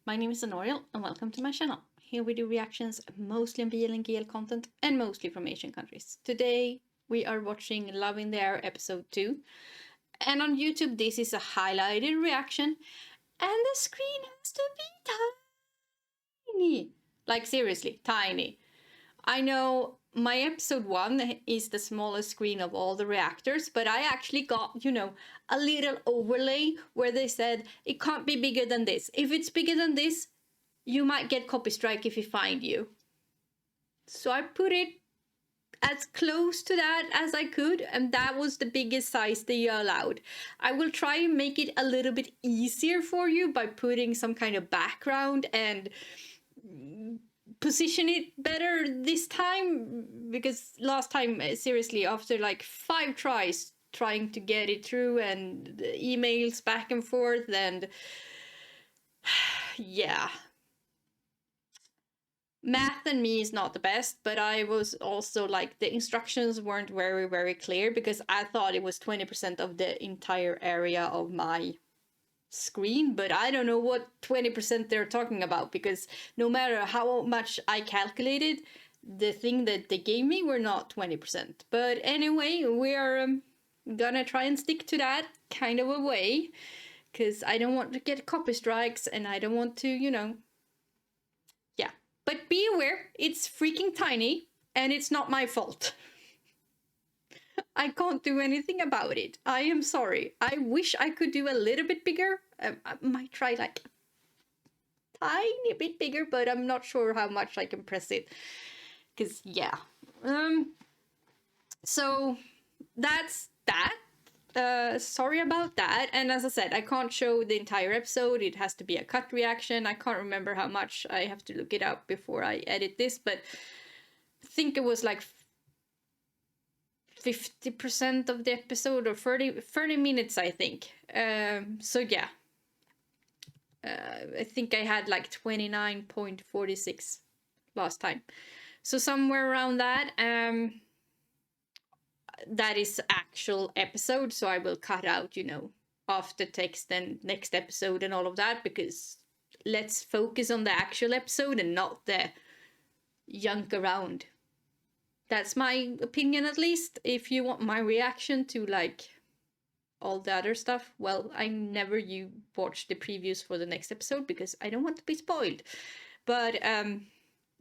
My name is Anoriel and welcome to my channel. Here we do reactions mostly on BL and GL content and mostly from Asian countries. Today we are watching Love in the Air episode 2 and on YouTube this is a highlighted reaction and the screen has to be tiny. Like seriously, tiny. I know my episode 1 is the smallest screen of all the reactors, but I actually got, a little overlay where they said it can't be bigger than this. If it's bigger than this, you might get copy strike if we find you. So I put it as close to that as I could, and that was the biggest size they allowed. I will try and make it a little bit easier for you by putting some kind of background and position it better this time, because last time, seriously, after like 5 tries trying to get it through and emails back and forth, and yeah, math and me is not the best, but I was also like, the instructions weren't very clear because I thought it was 20% of the entire area of my screen, but I don't know what 20% they're talking about, because no matter how much I calculated, the thing that they gave me were not 20%. But anyway, we are gonna try and stick to that kind of a way, because I don't want to get copy strikes and I don't want to, yeah. But be aware, it's freaking tiny and it's not my fault. I can't do anything about it. I am sorry. I wish I could do a little bit bigger. I might try like a tiny bit bigger, but I'm not sure how much I can press it. Because, yeah. So that's that. Sorry about that. And as I said, I can't show the entire episode. It has to be a cut reaction. I can't remember how much. I have to look it up before I edit this, but I think it was like 50% of the episode, or 30 minutes, I think. So yeah. I think I had like 29.46 last time. So somewhere around that. That is actual episode, so I will cut out, after text and next episode and all of that, because let's focus on the actual episode and not the junk around. That's my opinion, at least. If you want my reaction to like all the other stuff, well, I never watch the previews for the next episode because I don't want to be spoiled. But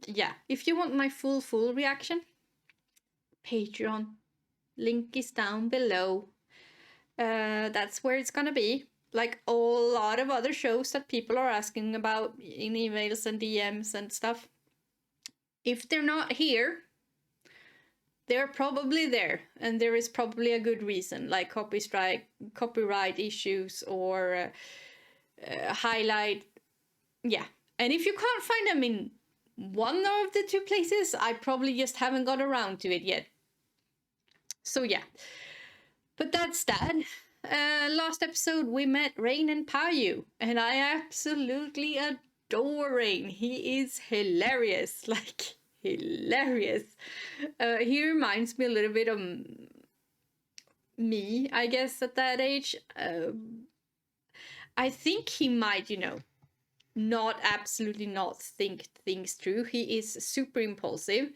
yeah, if you want my full reaction, Patreon, link is down below. That's where it's gonna be. Like a lot of other shows that people are asking about in emails and DMs and stuff. If they're not here, they're probably there, and there is probably a good reason, like copy strike, copyright issues, or highlight. Yeah, and if you can't find them in one of the 2 places, I probably just haven't got around to it yet. So yeah, but that's that. Last episode we met Rain and Payu, and I absolutely adore Rain. He is hilarious, like hilarious. He reminds me a little bit of me, I guess, at that age. I think he might, absolutely not think things through. He is super impulsive.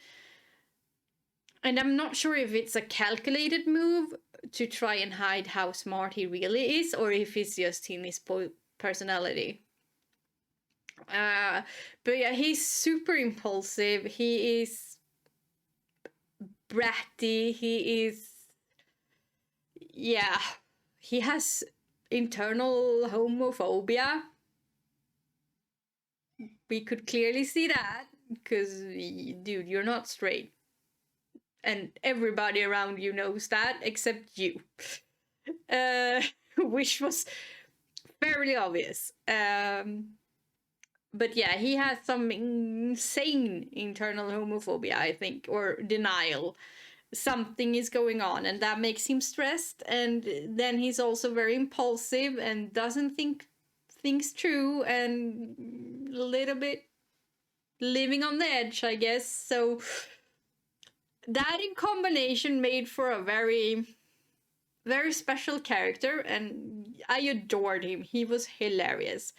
And I'm not sure if it's a calculated move to try and hide how smart he really is, or if it's just in his personality. But yeah, he's super impulsive. He is bratty. He is, yeah, he has internal homophobia. We could clearly see that, because, dude, you're not straight. And everybody around you knows that, except you. Which was fairly obvious. But yeah, he has some insane internal homophobia, I think, or denial. Something is going on, and that makes him stressed. And then he's also very impulsive and doesn't think things through, and a little bit living on the edge, I guess. So that in combination made for a very special character, and I adored him. He was hilarious.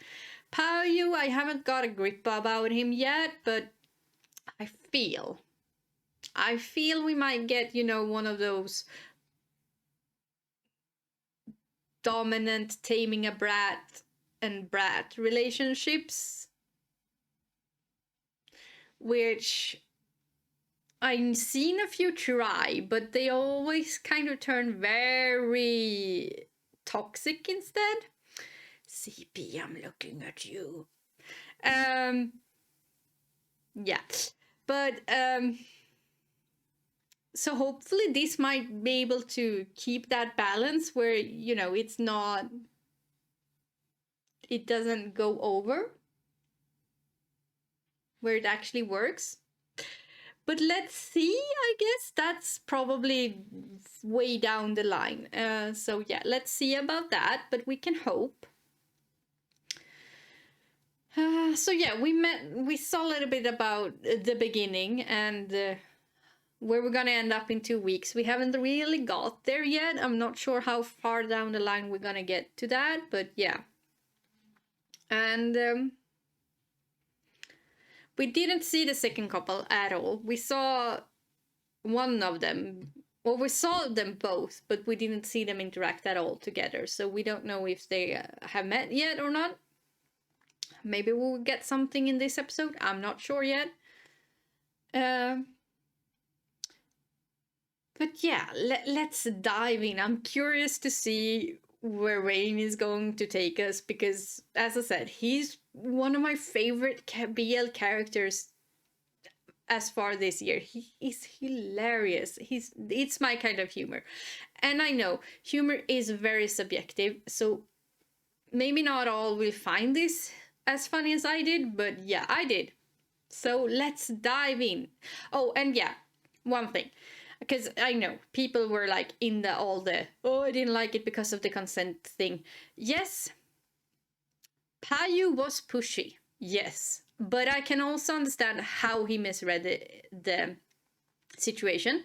Paoyu, I haven't got a grip about him yet, but I feel we might get, you know, one of those dominant taming a brat and brat relationships, which I've seen a few try, but they always kind of turn very toxic instead. CP, I'm looking at you. Yeah, but so hopefully this might be able to keep that balance where, you know, it doesn't go over, where it actually works. But let's see, I guess that's probably way down the line. So yeah, let's see about that, but we can hope. So yeah, we saw a little bit about the beginning and where we're gonna end up in 2 weeks. We haven't really got there yet. I'm not sure how far down the line we're gonna get to that, but yeah. And we didn't see the second couple at all. We saw one of them, or we saw them both, but we didn't see them interact at all together. So we don't know if they have met yet or not. Maybe we'll get something in this episode. I'm not sure yet. But yeah, let's dive in. I'm curious to see where Rain is going to take us because, as I said, he's one of my favorite BL characters as far this year. He is hilarious. It's my kind of humor. And I know humor is very subjective, so maybe not all will find this as funny as I did, but yeah, I did. So let's dive in. Oh, and yeah, one thing. Because I know people were like in oh, I didn't like it because of the consent thing. Yes, Payu was pushy. Yes. But I can also understand how he misread the situation.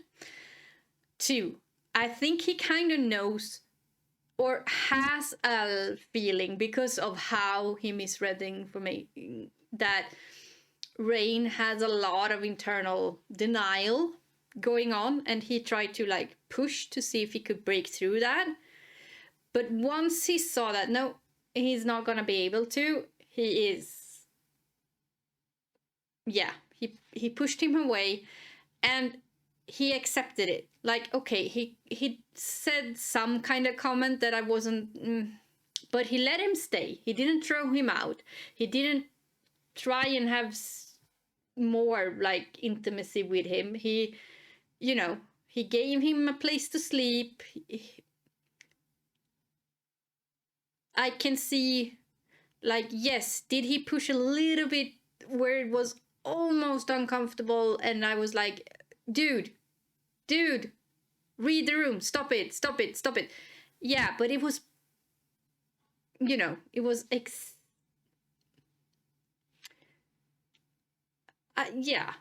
2, I think he kind of knows or has a feeling because of how he misread the information that Rain has a lot of internal denial going on, and he tried to like push to see if he could break through that. But once he saw that no, he's not gonna be able to, he pushed him away and he accepted it. Like, okay, he said some kind of comment that I wasn't, but he let him stay. He didn't throw him out. He didn't try and have more like intimacy with him. He, you know, he gave him a place to sleep. I can see, like, yes, did he push a little bit where it was almost uncomfortable and I was like, dude, read the room, stop it. Yeah, but it was, you know, it was yeah,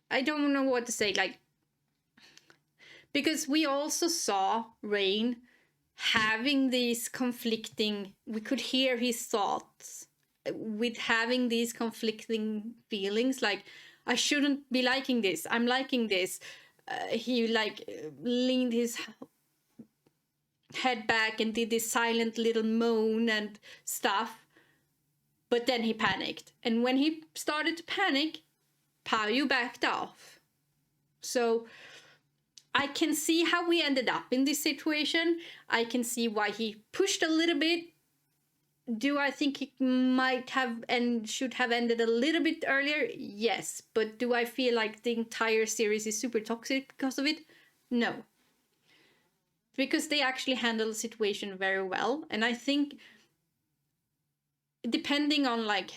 I don't know what to say, like, because we also saw Rain having these conflicting, we could hear his thoughts with having these conflicting feelings, like, I shouldn't be liking this, I'm liking this. He like leaned his head back and did this silent little moan and stuff, but then he panicked, and when he started to panic, Payu backed off. So I can see how we ended up in this situation. I can see why he pushed a little bit. Do I think it might have and should have ended a little bit earlier? Yes. But do I feel like the entire series is super toxic because of it? No. Because they actually handle the situation very well. And I think depending on like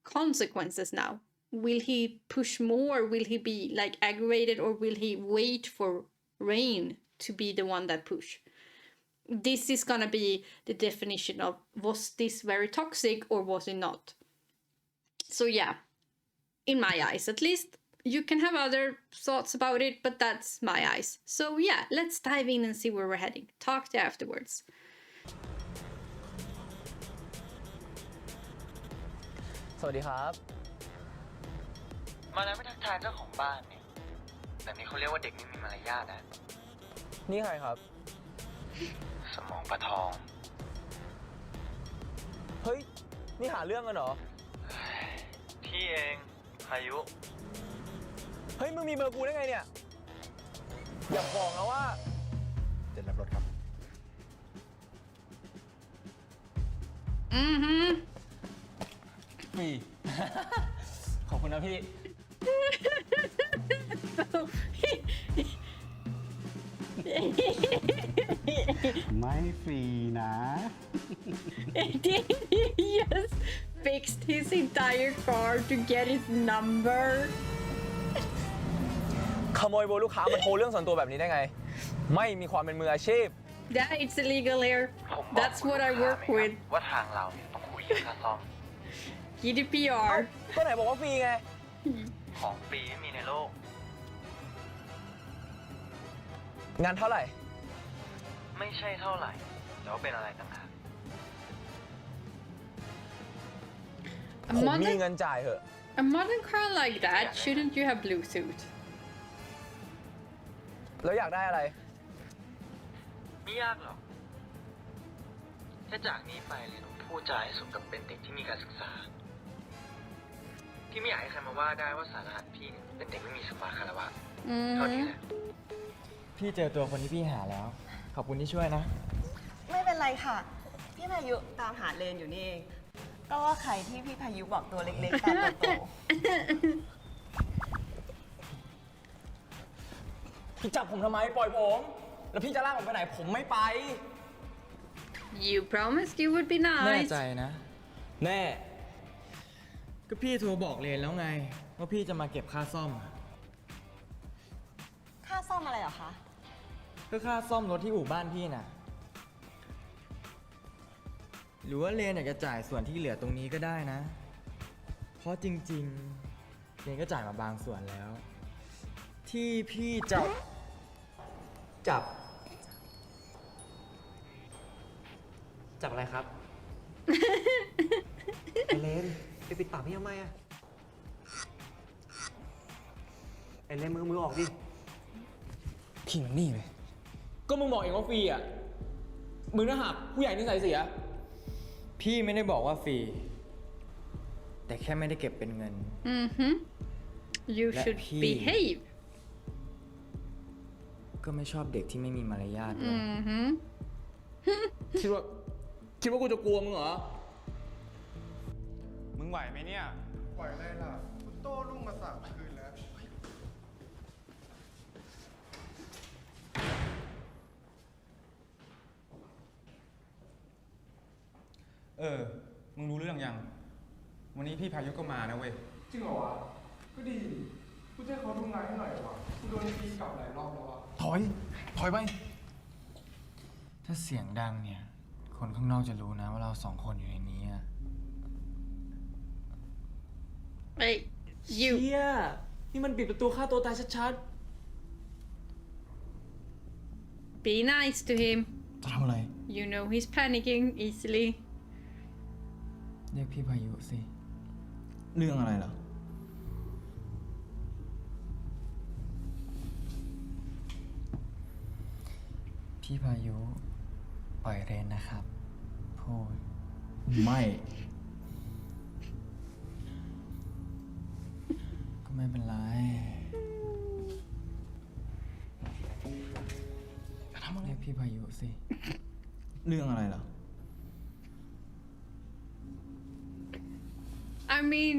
consequences now, will he push more? Will he be like aggravated, or will he wait for Rain to be the one that push? This is gonna be the definition of, was this very toxic or was it not? So yeah, in my eyes at least. You can have other thoughts about it, but that's my eyes. So yeah, let's dive in and see where we're heading. Talk to you afterwards. สวัสดีครับ มาแล้วไม่ทักทายเจ้าของบ้านเนี่ยแบบนี้เขาเรียกว่าเด็กไม่มีมารยาทนะ นี่ใครครับ สมองปลาทอง เฮ้ย นี่หาเรื่องกันเหรอ พี่เองพายุ เฮ้ย มึงมีเบอร์กูได้ไงเนี่ย อย่าบอกนะว่าเดี๋ยวรับรถครับ ฟรี ขอบคุณนะพี่ ไม่ฟรีนะ Did he just fixed his entire car to get his number? ขโมยเบอร์ลูกค้ามาโทรเรื่องส่วนตัวแบบนี้ได้ไง ไม่มีความเป็นมืออาชีพ Yeah, it's illegal here. ผมบอก That's what I คุณลูก work ค้าไหม with. ครับว่าทางเราเนี่ยต้องคุยกันค่าซ่อม GDPR. ก็ไหนบอกว่าฟรีไง ของฟรีไม่มีในโลก งานเท่าไหร่ ไม่ใช่เท่าไหร่แต่ว่าเป็นอะไรต่างหาก A ผมมี modern, เงินจ่ายเหอะ a modern car like that, shouldn't you have Bluetooth? แล้วอยากได้อะไร ไม่ยากหรอกแค่จากนี้ไปเลยต้องพูดจาให้สมกับเป็นเด็กที่มีการศึกษา พี่ไม่อยากให้ใครมาว่าได้ว่าสารหัสพี่เนี่ยเป็นเด็กไม่มีสมาคารวะเท่านี้แหละ พี่เจอตัวคนที่พี่หาแล้ว ขอบคุณที่ช่วยนะ ไม่เป็นไรค่ะ พี่พายุตามหาเลนอยู่นี่เอง ก็ว่าใครที่พี่พายุบอกตัวเล็กๆตามตัวโต พี่จับผมทำไม ปล่อยผม แล้วพี่จะลากผมไปไหน ผมไม่ไป You promised you would be แน่ nice. ใจนะ แน่ ก็พี่โทรบอกเลนแล้วไง ว่าพี่จะมาเก็บค่าซ่อม ค่าซ่อมอะไรเหรอคะ ก็ค่าซ่อมรถที่อู่บ้านพี่น่ะ หรือว่าเลนอยากจะจ่ายส่วนที่เหลือตรงนี้ก็ได้นะ เพราะจริงๆเลนก็จ่ายมาบางส่วนแล้ว ที่พี่จับ จับอะไรครับ ไอเลนไปปิดปากพี่ทำไมอะไอเลนมือออกดิ พี่มันนี่เลย ก็มึงบอกเองว่าฟรีอ่ะ มึงน่าหักผู้ใหญ่นิสัยเสีย พี่ไม่ได้บอกว่าฟรี แต่แค่ไม่ได้เก็บเป็นเงิน Mm-hmm. You Let should he- behave. ก็ไม่ชอบเด็กที่ไม่มีมารยาทด้วย Mm-hmm. คิดว่ากูจะกลัวมึงเหรอ มึงไหวไหมเนี่ย ไหวอะไรล่ะคุณโต้รุ่งมา3 คืนแล้ว มึงรู้เรื่องยัง วันนี้พี่พายุก็มานะเว้ย จริงเหรอวะ ก็ดีกูจะให้เขาทำงานให้หน่อยวะกูโดนตีกลับหลายรอบแล้ววะ ถอยไป ถ้าเสียงดังเนี่ย คนข้างนอกจะรู้นะว่าเราสองคนอยู่ในนี้อะ Hey, เชี่ you. ยนี่มันปิดประตูฆ่าตัวตายชัด Be nice to him. ๆ จะทำอะไร You know he's panicking easily. เรียกพี่พายุสิ เรื่องอะไรเหรอ พี่พายุ ปล่อยเรนนะครับ พูด ไม่ ก็ไม่เป็นไรเรียกพี่พายุสิ เรื่องอะไรเหรอ I mean,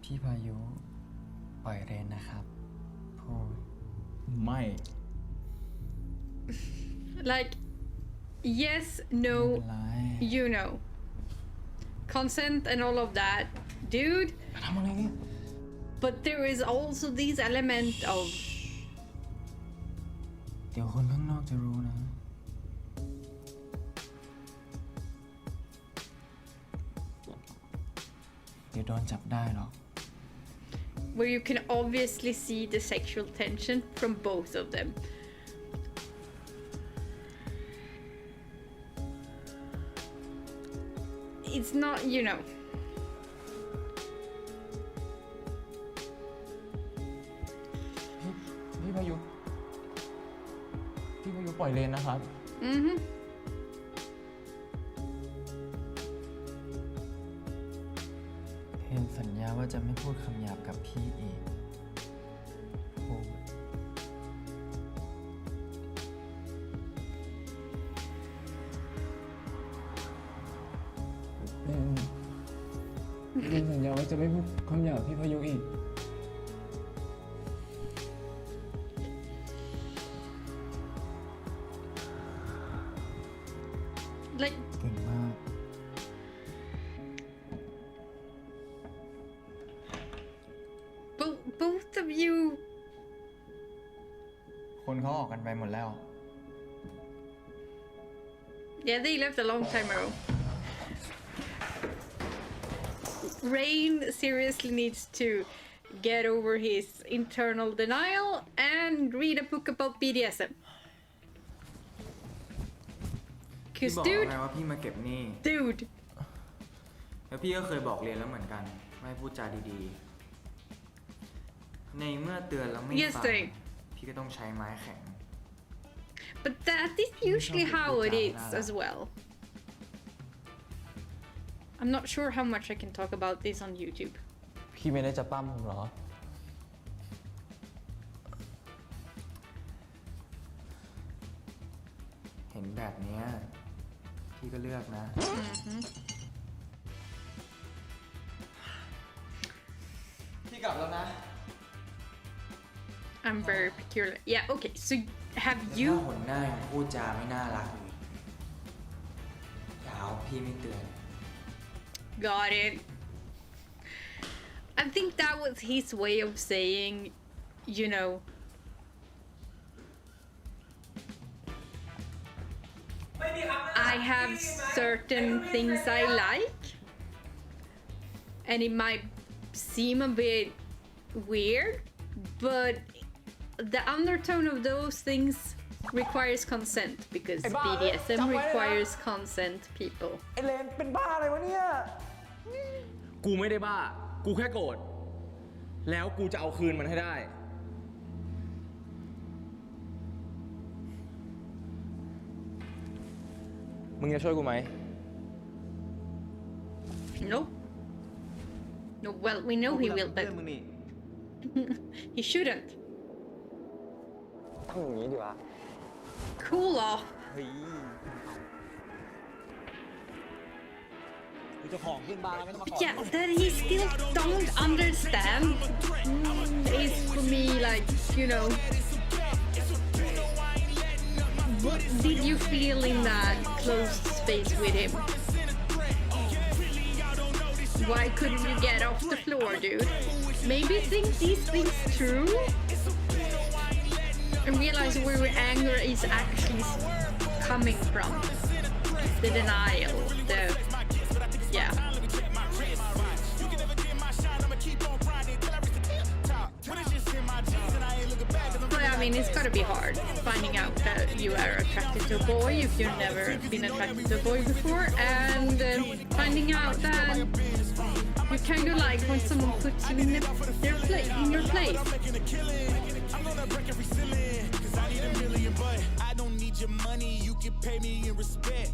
พี่พายุ ปล่อยเรนนะครับ พูด ไม่ like, yes, ไม่ no, เป็นไร you know. Consent and all of that. Dude, ทำอะไรเนี่ย but there is also this element of เดี๋ยวคนข้างนอกจะรู้นะ เดี๋ยวโดนจับได้หรอก where you can obviously see the sexual tension from both of them. it's not, you know. พี่พายุปล่อยเลนนะครับ Mm-hmm. เห็นสัญญาว่าจะไม่พูดคำหยาบกับพี่อีกพูดเห็นสัญญาว่าจะไม่พูดคำหยาบกับพี่พายุอีก Like เก่งมาก both of you. คนเขาออกกันไปหมดแล้ว Yeah, they left a long time ago. Rain seriously needs to get over his internal denial and read a book about BDSM. พี่ Cause บอก dude, ไงว่าพี่มาเก็บหนี้ dude, แล้วพี่ก็เคยบอกเรียนแล้วเหมือนกันไม่ให้พูดจาดีๆ ในเมื่อเตือนแล้วไม่ Yes, ฟัง same. พี่ก็ต้องใช้ไม้แข็ง But that is usually how it is as well. I'm not sure how much I can talk about this on YouTube. พี่ไม่ได้จะปั้มผมเหรอ เห็นแบบเนี้ยพี่ก็เลือกนะ พี่กลับแล้วนะ I'm very peculiar. Yeah, okay, so have ถ้า you หนหน้ายังพูดจาไม่น่ารักอยู่อย่าเอาพี่ไม่เตือน got it? I think that was his way of saying, you know, I have certain things I like, and it might seem a bit weird, but the undertone of those things requires consent because BDSM requires consent, people. ไอเลนเป็นบ้าอะไรวะเนี่ย กูไม่ได้บ้า กูแค่โกรธ แล้วกูจะเอาคืนมันให้ได้ มึงจะช่วยกูไหม No. No, well, we know he will, เพื่ but อนมึงนี่ he shouldn't. ต้องอย่างนี้ดีวะ Cool off. เฮ้ยกูจะของขึ้นบ้านแล้วไม่ต้องมาขอ Yeah, that he still don't understand is for me like, you know, what did you feel in that closed space with him? Why couldn't you get off the floor, dude? Maybe think these things through and realize where your anger is actually coming from. The denial, the yeah. But I mean, it's gotta be hard finding out that you are attracted to a boy if you've never been attracted to a boy before, and finding out that you kind of like when someone puts you in your place. I don't need your money, you can pay me in respect.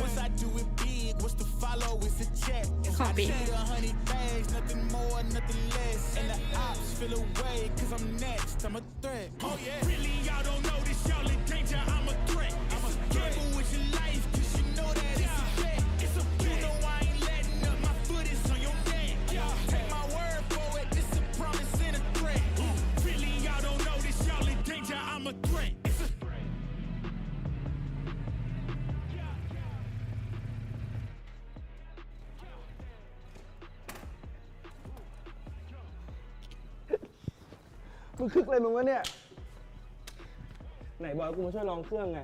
Once I do it big, what's to follow is a check. Copy. 100 bags, nothing more, nothing less. And the ops feel away, cause I'm next, I'm a threat. Oh yeah, really, y'all don't know this, y'all in danger, I'm a threat. I'm a gamble with your life, cause you know that it's a bet. It's a bet. You know I ain't letting up, my foot is on your neck. Take my word for it, this a promise and a threat. Really, y'all don't know this, y'all in danger, I'm a threat. มึงคึกเลยมึงวะเนี่ย ไหนบอยกูมาช่วยลองเครื่องไง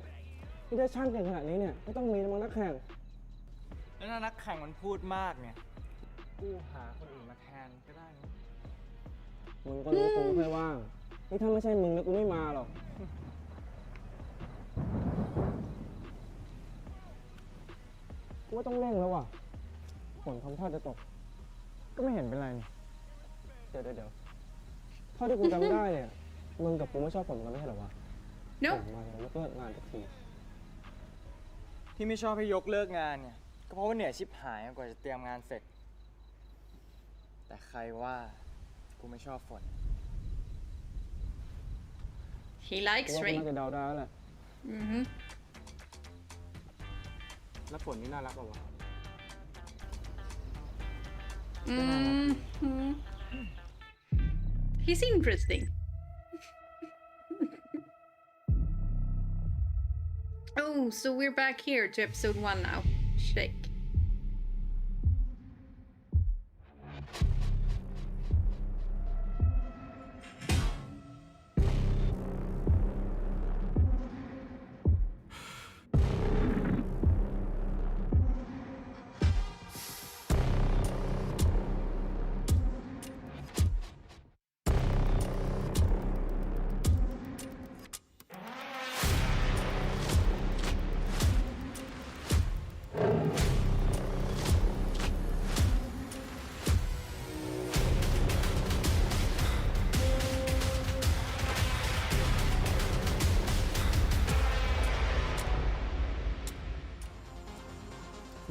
นี่ถ้าช่างแข่งขนาดนี้เนี่ยไม่ต้องมีนักแข่ง แล้วถ้านักแข่งมันพูดมากเนี่ย กูหาคนอื่นมาแทนก็ได้นะ มึงก็รู้กูไม่ค่อยว่าง นี่ถ้าไม่ใช่มึงนะกูไม่มาหรอกกูว่าต้องเร่งแล้วว่ะ ฝนทำท่าจะตก ก็ไม่เห็นเป็นไรนี่เดี๋ยวเท่าที่กูจำได้เนี่ยมึงกับกูไม่ชอบฝนกันไม่ใช่เหรอวะ No ฝนมาแล้วยกเลิกงานทุกที ที่ไม่ชอบให้ยกเลิกงานเนี่ย ก็เพราะว่าเหนื่อยชิบหายกว่าจะเตรียมงานเสร็จ แต่ใครว่ากูไม่ชอบฝน he likes กูว่ากู rain น่าจะเดาได้แล้วแหละ mm-hmm. แล้วฝนนี่น่ารักกว่าวะ Mm-hmm. He's interesting. Oh, so we're back here to episode 1 now. Shake.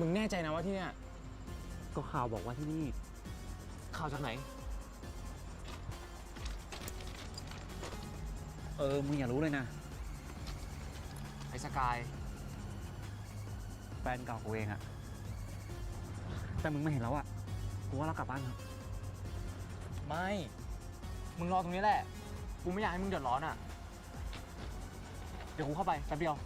มึงแน่ใจนะว่าที่เนี่ย ก็ข่าวบอกว่าที่นี่ ข่าวจากไหน มึงอย่ารู้เลยนะ ไอ้สกาย แฟนเก่ากูเองอะแต่มึงไม่เห็นแล้วอะกูว่าเรากลับบ้านเถอะ ไม่ มึงรอตรงนี้แหละ กูไม่อยากให้มึงเดือดร้อนอ่ะ เดี๋ยวกูเข้าไปแป๊บเดียว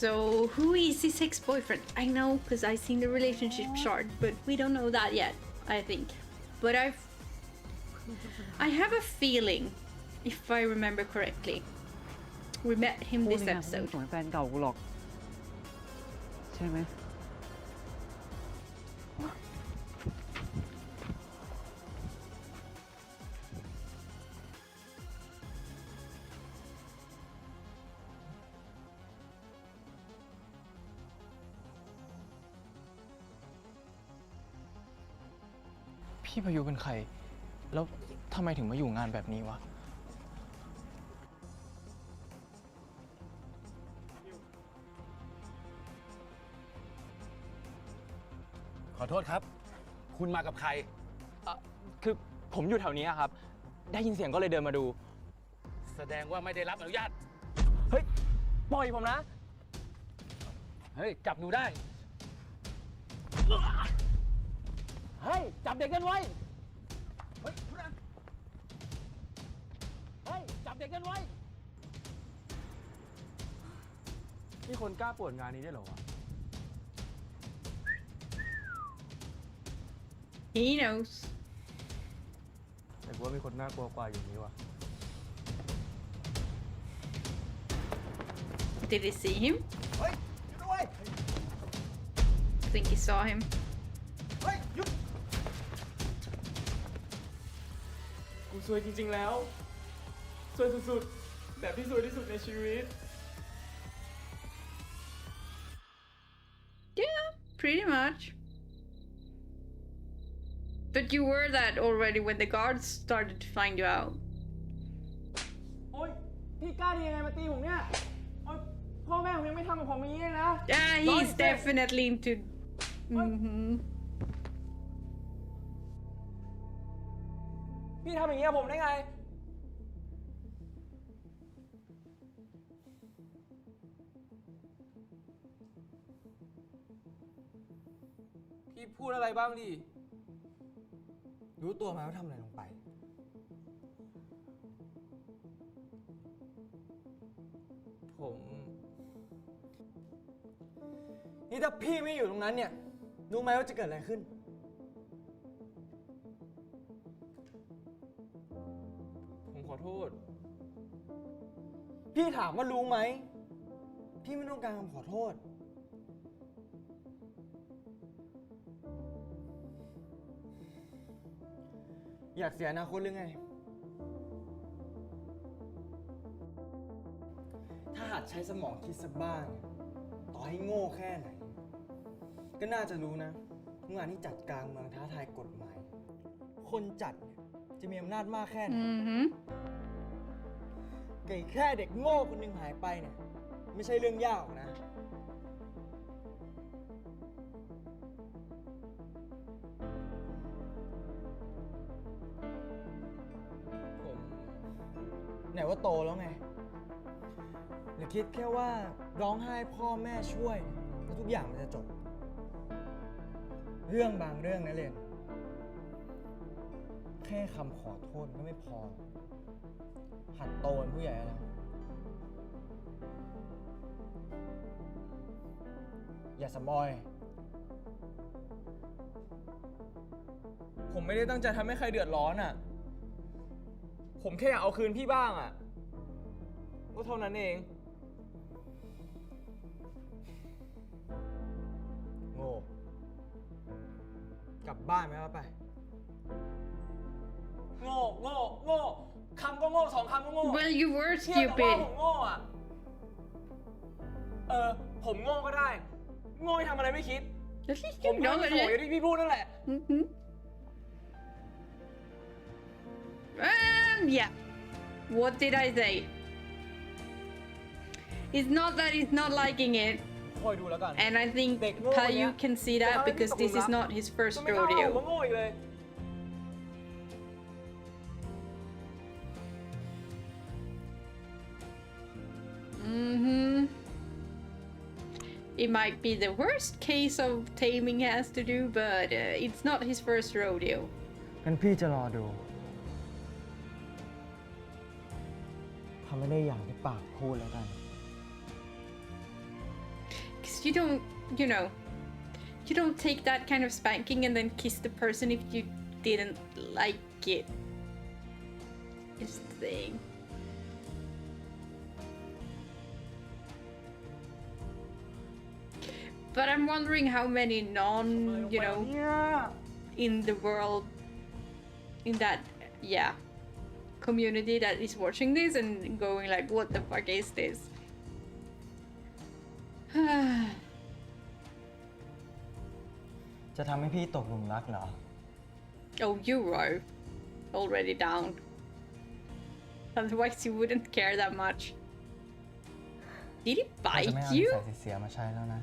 So, who is his ex-boyfriend? I know, because I've seen the relationship chart, but we don't know that yet, I think. But I have a feeling, if I remember correctly, we met him พูด this เนี่ยมึง episode. สวยแฟนเก่ากูหรอก ใช่ไหม พี่พายุเป็นใคร แล้วทำไมถึงมาอยู่งานแบบนี้วะ ขอโทษครับ คุณมากับใคร คือผมอยู่แถวนี้ครับ ได้ยินเสียงก็เลยเดินมาดู แสดงว่าไม่ได้รับอนุญาต เฮ้ย ปล่อยผมนะ เฮ้ย จับหนูได้ เฮ้ย จับเด็กกันไว้ เฮ้ยคุณอัน เฮ้ย จับเด็กกันไว้ นี่คนกล้าปวดงานนี้ได้เหรอวะ He knows. แต่กูว่ามีคนน่ากลัวกว่าอยู่นี้วะ Did he see him? เฮ้ยหยุดด้วย I think he saw him. เฮ้ยหยุด กูซวยจริงๆแล้วซวยสุดๆ แบบที่ซวยที่สุดในชีวิต Yeah, pretty much. But you were that already when the guards started to find you out. โอ๊ย พี่กล้าดียังไงมาตีผมเนี่ย โอ๊ย พ่อแม่ผมยังไม่ทำกับผมอย่างนี้เลยนะ Yeah, he's definitely into. Mm-hmm. พี่ทำอย่างนี้กับผมได้ไง พี่พูดอะไรบ้างดิ รู้ตัวไหมว่าทำอะไรลงไป ผม นี่ถ้าพี่ไม่อยู่ตรงนั้นเนี่ย รู้ไหมว่าจะเกิดอะไรขึ้น ผมขอโทษ พี่ถามว่ารู้ไหม พี่ไม่ต้องการคำขอโทษ อยากเสียอนาคตหรือไง ถ้าหัดใช้สมองคิดสักบ้าง ต อให้โง่แค่ไหน ก็น่าจะรู้นะงานที่จัดกลางเมืองท้าทายกฎหมาย คนจัดเนี่ยจะมีอำนาจมากแค่ไหน Mm-hmm. ไก่แค่เด็กโง่คนหนึ่งหายไปเนี่ย ไม่ใช่เรื่องยากหรอกนะ ผมไหนว่าโตแล้วไงอย่าคิดแค่ว่าร้องไห้พ่อแม่ช่วยแล้วทุกอย่างมันจะจบ เรื่องบางเรื่องนะเรนแค่คำขอโทษก็ไม่พอ หัดโตเป็นผู้ใหญ่แล้ว อย่าสมอย ผมไม่ได้ตั้งใจทำให้ใครเดือดร้อนอ่ะ ผมแค่อยากเอาคืนพี่บ้างอ่ะ ก็เท่านั้นเอง โง่ กลับบ้านไหมวะไป โง่โง่โง่คำก็โง่สองคำก็โง่ Well, you were เทียบกับว่า stupid. ผมโง่อะผมโง่ก็ได้ โง่ให้ทำอะไรไม่คิด At least ผม you ก็ know ไม่โง่อย่าง it. ที่พี่พูดนั่นแหละ Mm-hmm. Yeah. What did I say? It's not that he's not liking it, คอยดูแล้วกัน and I think เด็กโง่คนเนี้ย Payu can see that because this is not his ก็ first ไม่กล้าว่าผม rodeo. โง่อีกเลย Mm-hmm. It might be the worst case of taming he has to do, but it's not his first rodeo. งั้นพี่จะรอดู ทำไม่ได้อย่างที่ปากพูดแล้วกัน Because you don't, you know, you don't take that kind of spanking and then kiss the person if you didn't like it. Is the thing. But I'm wondering how many you know, in the world, in that, yeah, community that is watching this and going like, what the fuck is this? จะทำให้พี่ตกหลุมรักเหรอ Oh, you are already down. Otherwise, you wouldn't care that much. Did he เราจะไม่ bite เอานิ you? สัยเสียๆมาใช้แล้วนะ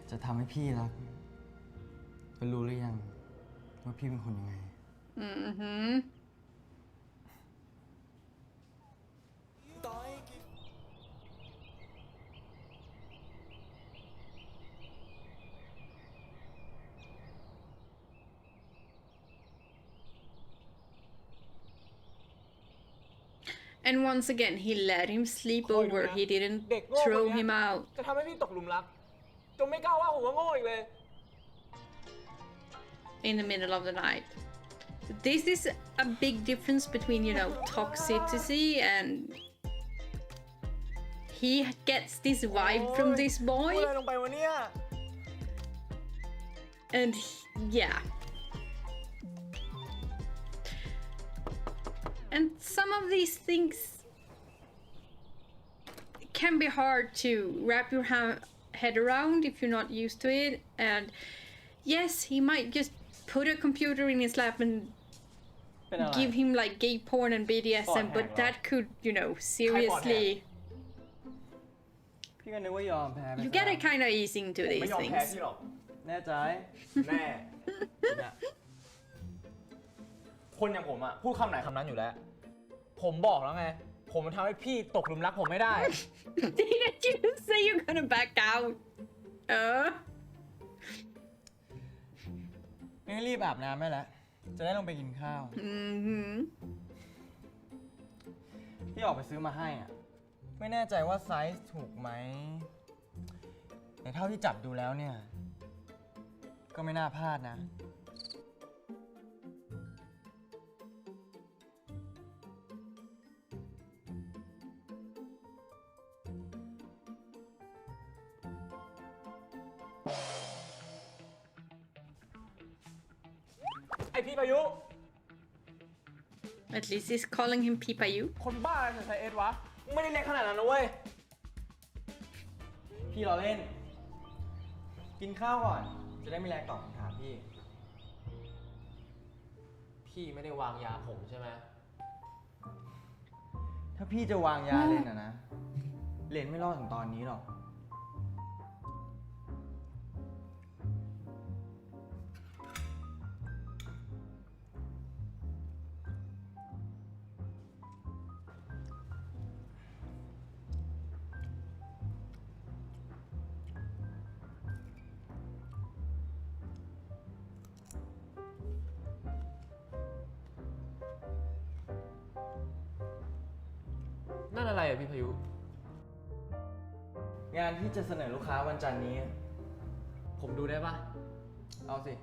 จะทำให้พี่รักก็รู้หรือยังว่าพี่เป็นคนยังไง Mm-hmm. And once again, he let him sleep คอยดู over. นะ He didn't เด็กโง่คน throw เนี้ him ย out. จะทำให้พี่ตกหลุมรัก จงไม่กล้าว่าผมว่าโง่อีกเลย In the middle of the night. This is a big difference between, you know, toxicity and he gets this vibe from this พูด boy อะไรลงไปวะเนี่ย and yeah. And some of these things can be hard to wrap your head around if you're not used to it. And yes, he might just put a computer in his lap and เป็นอะไร give him like gay porn and BDSM, but that could, you know, seriously, พี่ก็นึกว่ายอมแพ้ไป you ซะ gotta kind of ease into ผม these ไม่ยอมแพ้ things. พี่หรอก แน่ใจ แน่ เนี่ย คนอย่างผมอะพูดคำไหนคำนั้นอยู่แล้ว ผมบอกแล้วไง ผมมันทำให้พี่ตกหลุมรักผมไม่ได้ Didn't you say you're gonna back out? งั้นรีบอาบน้ำได้แล้ว จะได้ลงไปกินข้าว Mm-hmm. พี่ออกไปซื้อมาให้อ่ะ ไม่แน่ใจว่าไซส์ถูกไหม แต่เท่าที่จับดูแล้วเนี่ย ก็ไม่น่าพลาดนะ พี่พายุ At least he's calling him Pipayu. คนบ้าอะไรใส่เอ็ดวะมึงไม่ได้เล็กขนาดนั้นนะเว้ย พี่รอเล่น กินข้าวก่อน จะได้มีแรงตอบคำถามพี่ พี่ไม่ได้วางยาผมใช่ไหม ถ้าพี่จะวางยาเลนนะเลนไม่รอดถึงตอนนี้หรอก นั่นอะไรอ่ะพี่พายุ งานที่จะเสนอลูกค้าวันจันทร์นี้ ผมดูได้ปะ เอาสิ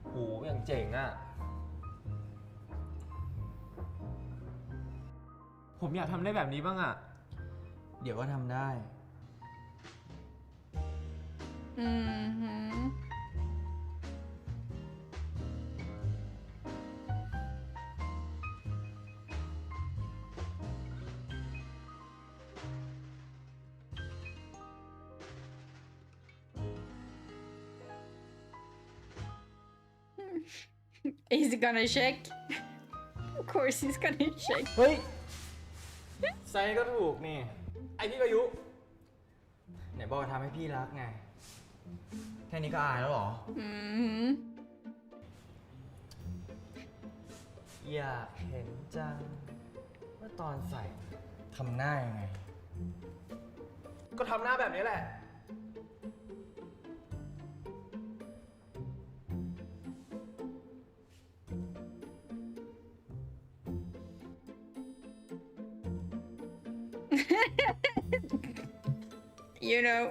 โหอย่างเจ๋งอ่ะ ผมอยากทำได้แบบนี้บ้างอ่ะ เดี๋ยวก็ทำได้ Mm-hmm. Is he gonna shake? Of course he's gonna shake. เฮ้ย ไซส์ก็ถูกนี่ ไอพี่พายุ ไหนบอกจะทำให้พี่รักไง แค่นี้ก็อายแล้วเหรอ Mm-hmm. อยากเห็นจัง ว่าตอนใส่ทำหน้ายังไง ก็ทำหน้าแบบนี้แหละ You know.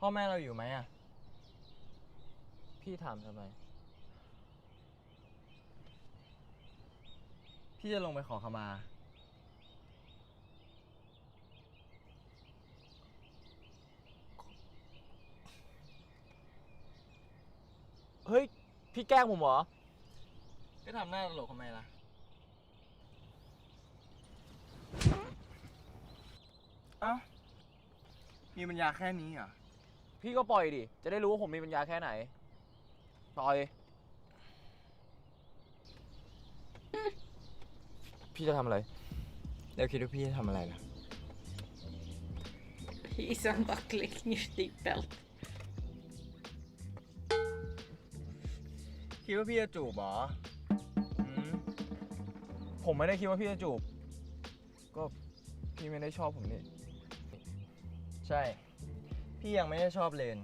พ่อแม่เราอยู่ไหมอ่ะ พี่ถามทำไม พี่จะลงไปขอขมา เฮ้ย พี่แกล้งผมเหรอ ก็ทำหน้าตลกทำไมล่ะ เอ้า มีปัญญาแค่นี้เหรอ พี่ก็ปล่อยดิ จะได้รู้ว่าผมมีปัญญาแค่ไหน ปล่อย พี่จะทำอะไร เดี๋ยวคิดว่าพี่จะทำอะไรล่ะ He's unbuckling your seatbelt. คิดว่าพี่จะจูบเหรอ ผมไม่ได้คิดว่าพี่จะจูบ ก็พี่ไม่ได้ชอบผมนี่ ใช่ พี่ยังไม่ได้ชอบเลน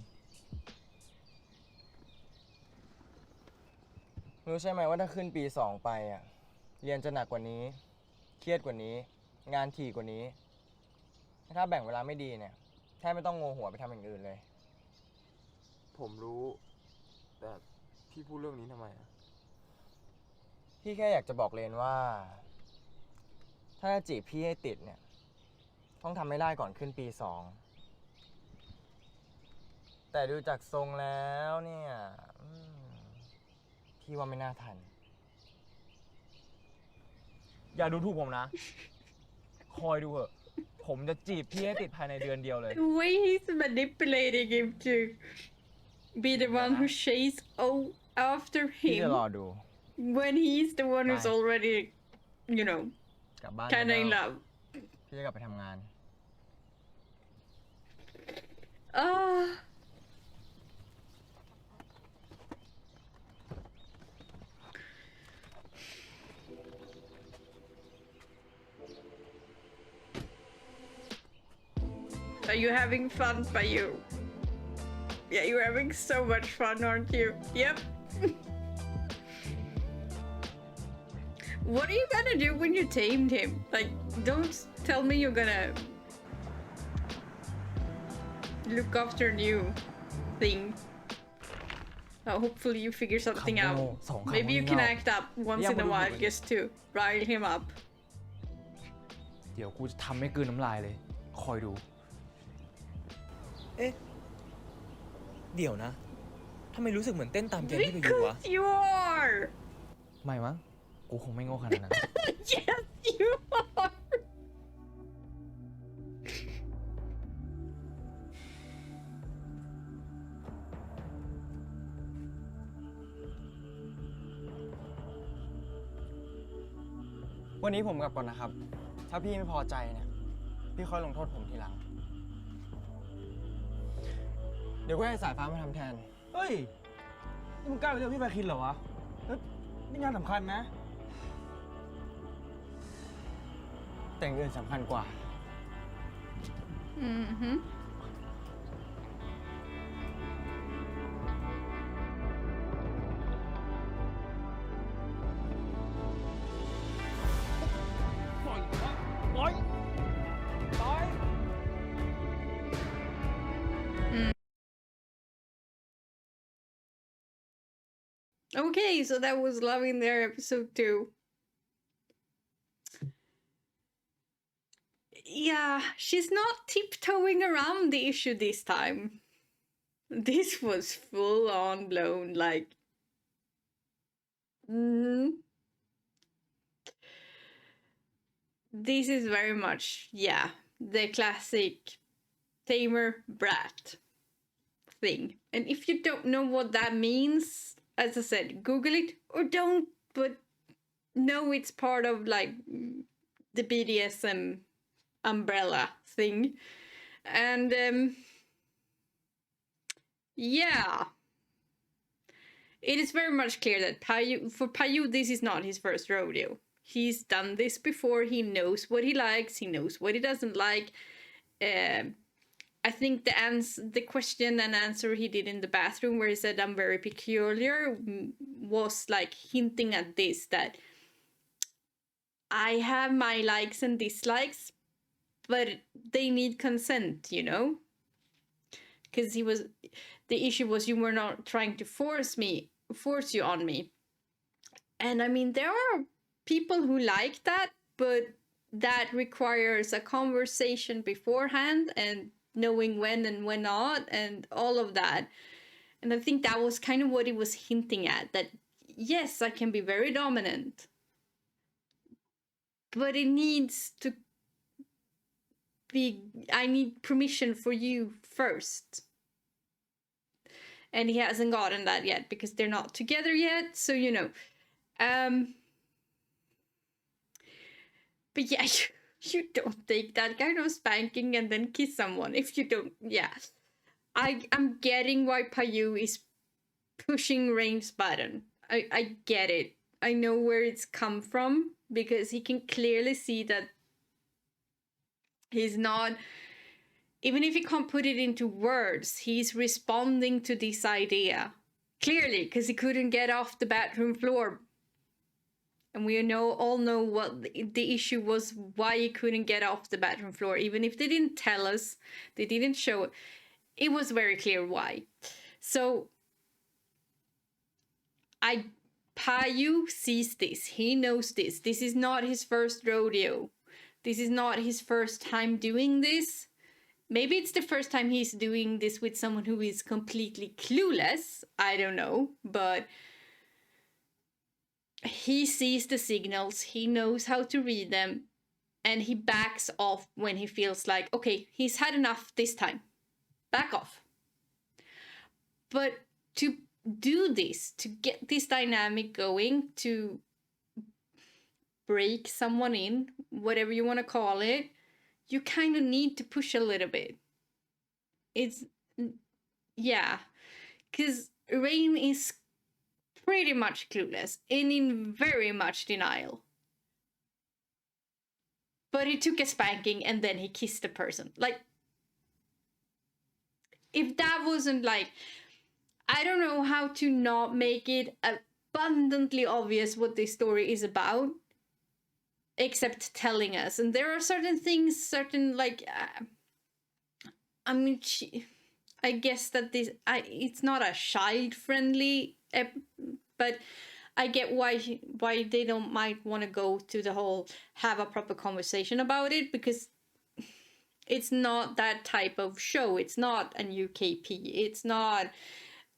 รู้ใช่ไหมว่าถ้าขึ้นปี 2 ไปอ่ะ เรียนจะหนักกว่านี้ เครียดกว่านี้ งานถี่กว่านี้ ถ้าแบ่งเวลาไม่ดีเนี่ย แทบไม่ต้องโงหัวไปทำอย่างอื่นเลย ผมรู้ แต่พี่พูดเรื่องนี้ทำไมอะ พี่แค่อยากจะบอกเลนว่า ถ้าจะจีบพี่ให้ติดเนี่ย ต้องทำให้ได้ก่อนขึ้นปี 2 แต่ดูจากทรงแล้วเนี่ยพี่ว่าไม่น่าทัน อย่าดูถูกผมนะ คอยดูเถอะ ผมจะจีบพี่ให้ติดภายในเดือนเดียวเลย The way he's manipulating him to be the one who chase after พี่จะ him รอดู when he's the one who's Bye. already, you know, กลับบ้าน kind of in แล้ว love. พี่จะกลับไปทำงาน Are you having fun, Payu? Yeah, you're having so much fun, aren't you? Yep. What are you gonna do when you tamed him? Like, don't tell me you're gonna look after a new thing. Hopefully you figure something out. Maybe you can act up once in a while just to rile him up. เดี๋ยวกูจะทำให้กลืนน้ำลายเลย คอยดู เอ๊ะ เดี๋ยวนะ ทำไมรู้สึกเหมือนเต้นตามเกมที่ไปอยู่วะ Because you are! ไม่มั้ง กูคงไม่โง่ขนาดนั้น Yes, you are! วันนี้ผมกลับก่อนนะครับ ถ้าพี่ไม่พอใจเนี่ย พี่ค่อยลงโทษผมทีหลัง เดี๋ยวก็ให้สายฟ้ามาทำแทน เฮ้ย นี่มึงกล้าไปเรียกพี่ไปคินเหรอวะแล้วนี่งานสำคัญนะ แต่งอื่นสำคัญกว่า Mm-hmm. Okay, so that was Love in There episode 2. Yeah, she's not tiptoeing around the issue this time. This was full on blown, like... This is very much, yeah, the classic tamer brat thing. And if you don't know what that means, as I said, Google it or don't, but know it's part of like the BDSM umbrella thing. And yeah, it is very much clear that for Payu, this is not his first rodeo. He's done this before. He knows what he likes. He knows what he doesn't like. I think the question and answer he did in the bathroom where he said, "I'm very peculiar," was like hinting at this, that I have my likes and dislikes, but they need consent, you know? Because the issue was you were not trying to force you on me. And I mean, there are people who like that, but that requires a conversation beforehand and knowing when and when not and all of that. And I think that was kind of what he was hinting at, that yes, I can be very dominant, but it needs to be, I need permission for you first. And he hasn't gotten that yet because they're not together yet, so you know. But yeah, you don't take that kind of spanking and then kiss someone if you don't. Yeah, I'm getting why Payu is pushing Rain's button. I get it. I know where it's come from, because he can clearly see that he's not, even if he can't put it into words, he's responding to this idea clearly, because he couldn't get off the bathroom floor. And we all know what the issue was, why he couldn't get off the bathroom floor. Even if they didn't tell us, they didn't show it, it was very clear why. So Payu sees this, he knows this. This is not his first rodeo. This is not his first time doing this. Maybe it's the first time he's doing this with someone who is completely clueless. I don't know, but he sees the signals, he knows how to read them, and he backs off when he feels like, okay, he's had enough this time. Back off. But to do this, to get this dynamic going, to break someone in, whatever you want to call it, you kind of need to push a little bit. Yeah, because Rain is pretty much clueless and in very much denial. But he took a spanking and then he kissed the person. Like, if that wasn't like, I don't know how to not make it abundantly obvious what this story is about, except telling us. And there are certain things, certain like, I mean, I guess that it's not a child-friendly, but I get why they don't might want to go to the whole have a proper conversation about it, because it's not that type of show. It's not a UKP. It's not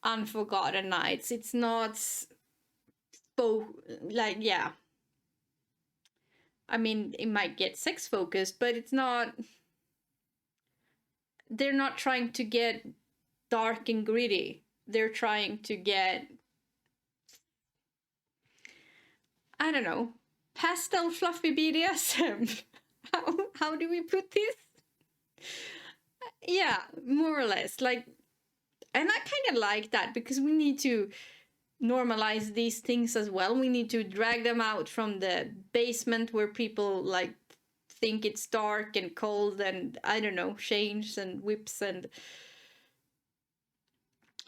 Unforgotten Nights. It's not like, yeah. I mean, it might get sex focused, but it's not. They're not trying to get dark and gritty. They're trying to get, I don't know, pastel fluffy BDSM. How do we put this? Yeah, more or less. Like, and I kind of like that, because we need to normalize these things as well. We need to drag them out from the basement where people like think it's dark and cold and, I don't know, chains and whips and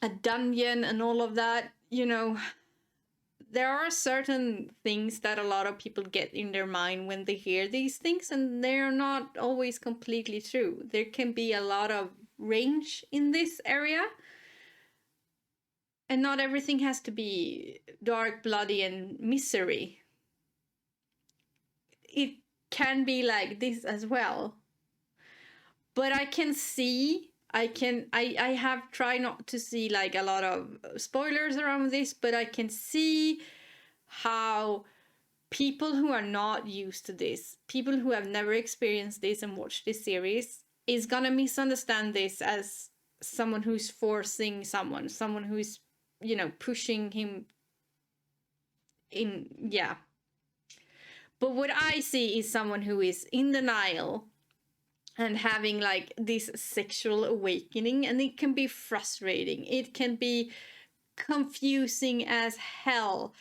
a dungeon and all of that. You know, there are certain things that a lot of people get in their mind when they hear these things, and they're not always completely true. There can be a lot of range in this area, and not everything has to be dark, bloody, and misery. It can be like this as well. But I can see, I have tried not to see like a lot of spoilers around this, but I can see how people who are not used to this, people who have never experienced this and watched this series, is gonna misunderstand this as someone who's forcing someone who's, you know, pushing him in, yeah. But what I see is someone who is in denial and having like this sexual awakening, and it can be frustrating. It can be confusing as hell,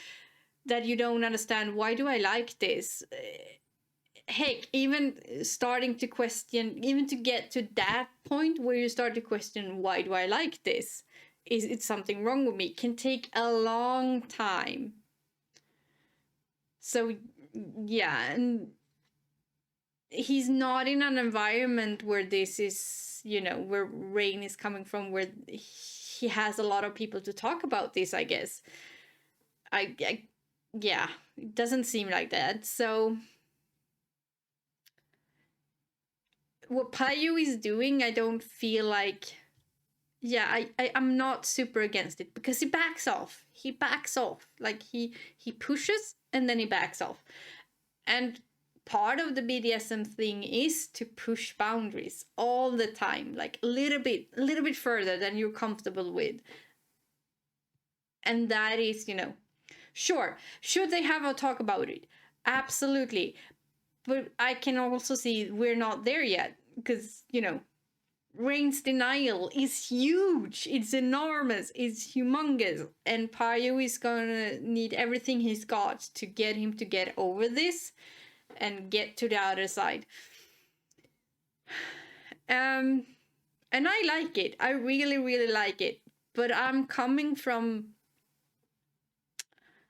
that you don't understand, why do I like this? Heck, even starting to question, even to get to that point where you start to question, why do I like this? Is it something wrong with me? Can take a long time. So yeah, and he's not in an environment where this is, you know, where Rain is coming from, where he has a lot of people to talk about this, I guess. Yeah, it doesn't seem like that. So what Payu is doing, I don't feel like, yeah, I'm not super against it, because he backs off. He backs off. Like he pushes and then he backs off. And part of the BDSM thing is to push boundaries all the time, like a little bit further than you're comfortable with. And that is, you know, sure, should they have a talk about it? Absolutely. But I can also see we're not there yet, because, you know, Rain's denial is huge. It's enormous. It's humongous. And Payu is gonna need everything he's got to get him to get over this and get to the other side. And I like it. I really, really like it. But I'm coming from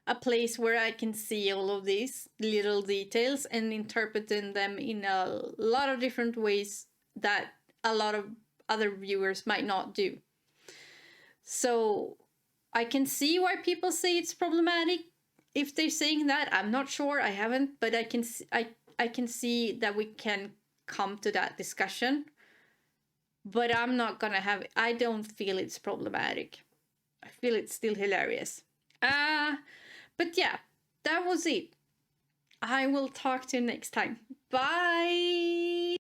a place where I can see all of these little details and interpreting them in a lot of different ways that a lot of other viewers might not do. So I can see why people say it's problematic. If they're saying that, I'm not sure, I haven't, but I can see that we can come to that discussion. But I'm not gonna have it. I don't feel it's problematic. I feel it's still hilarious. But yeah, that was it. I will talk to you next time. Bye!